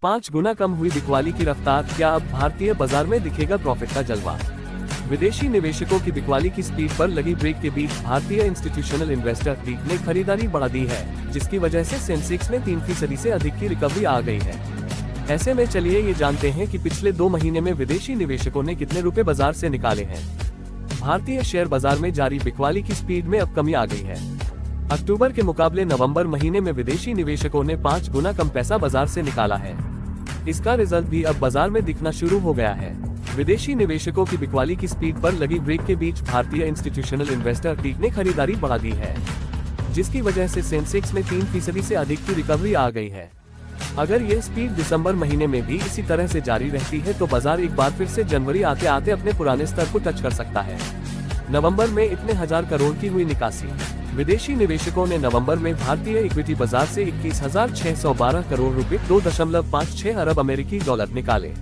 5 गुना कम हुई बिकवाली की रफ्तार, क्या अब भारतीय बाजार में दिखेगा प्रॉफिट का जलवा? विदेशी निवेशकों की बिकवाली की स्पीड पर लगी ब्रेक के बीच भारतीय इंस्टीट्यूशनल इन्वेस्टर ने खरीदारी बढ़ा दी है, जिसकी वजह से सेंसेक्स में 3% से अधिक की रिकवरी आ गई है। ऐसे में चलिए ये जानते हैं कि पिछले 2 महीने में विदेशी निवेशकों ने कितने रुपए बाजार से निकाले हैं। भारतीय शेयर बाजार में जारी बिकवाली की स्पीड में अब कमी आ गई है। अक्टूबर के मुकाबले नवंबर महीने में विदेशी निवेशकों ने 5 गुना कम पैसा बाजार से निकाला है। इसका रिजल्ट भी अब बाजार में दिखना शुरू हो गया है। विदेशी निवेशकों की बिकवाली की स्पीड पर लगी ब्रेक के बीच भारतीय इंस्टीट्यूशनल इन्वेस्टर ने खरीदारी बढ़ा दी है, जिसकी वजह से सेंसेक्स में 3% से अधिक की रिकवरी आ गई है। अगर यह स्पीड दिसंबर महीने में भी इसी तरह से जारी रहती है तो बाजार एक बार फिर से जनवरी आते आते अपने पुराने स्तर को टच कर सकता है। नवंबर में इतने 1000 करोड़ की हुई निकासी। विदेशी निवेशकों ने नवंबर में भारतीय इक्विटी बाजार से 21,612 करोड़ रुपए 2.56 अरब अमेरिकी डॉलर निकाले।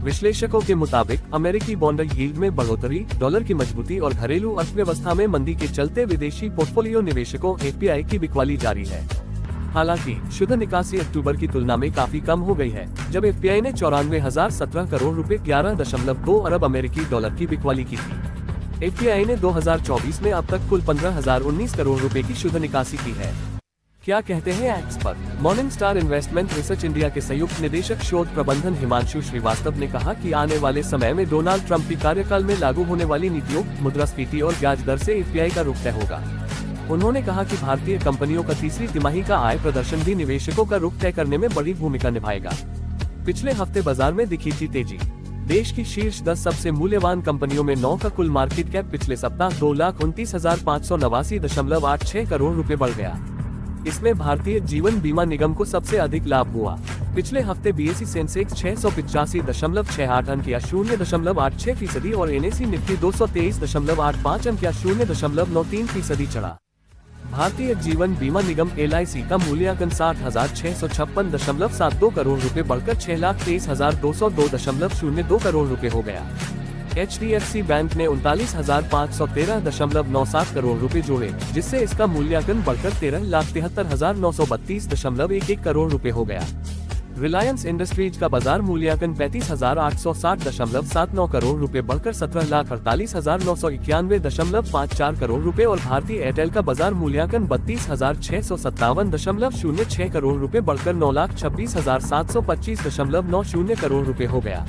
विश्लेषकों के मुताबिक अमेरिकी बॉन्ड यील्ड में बढ़ोतरी, डॉलर की मजबूती और घरेलू अर्थव्यवस्था में मंदी के चलते विदेशी पोर्टफोलियो निवेशकों एफपीआई की बिकवाली जारी है। हालांकि शुद्ध निकासी अक्टूबर की तुलना में काफी कम हो गई है, जब एफपीआई ने 94,017 करोड़ रुपए 11.2 अरब अमेरिकी डॉलर की बिकवाली की थी। एफपीआई ने 2024 में अब तक कुल 15,019 करोड़ रुपए की शुद्ध निकासी की है। क्या कहते हैं expert? Morning star investment research India के संयुक्त निदेशक शोध प्रबंधन हिमांशु श्रीवास्तव ने कहा कि आने वाले समय में डोनाल्ड ट्रंप के कार्यकाल में लागू होने वाली नीतियों, मुद्रास्फीति और ब्याज दर से एफपीआई का रुख तय होगा। उन्होंने कहा कि भारतीय कंपनियों का तीसरी तिमाही का आय प्रदर्शन भी निवेशकों का रुख तय करने में बड़ी भूमिका निभाएगा। पिछले हफ्ते बाजार में दिखी थी तेजी। देश की शीर्ष 10 सबसे मूल्यवान कंपनियों में 9 का कुल मार्केट कैप पिछले सप्ताह 2,29,589.86 करोड़ रुपए बढ़ गया। इसमें भारतीय जीवन बीमा निगम को सबसे अधिक लाभ हुआ। पिछले हफ्ते बीएसई सेंसेक्स 685.68 अंक या 0.86% और एनएसई निफ्टी 223.85 अंक या 0.93% चढ़ा। भारतीय जीवन बीमा निगम LIC का मूल्यांकन 60,656.72 करोड़ रुपए बढ़कर 6,23,202.02 करोड़ रुपए हो गया। HDFC बैंक ने 39,513.97 करोड़ रुपए जोड़े, जिससे इसका मूल्यांकन बढ़कर 13,73,932.11 करोड़ रुपए हो गया। रिलायंस इंडस्ट्रीज का बाजार मूल्यांकन 35,860.79 करोड़ रुपए बढ़कर 17,48,991.54 करोड़ रुपए और भारतीय एयरटेल का बाजार मूल्यांकन 32,657.06 करोड़ रुपए बढ़कर 9,26,725.90 करोड़ रुपए हो गया।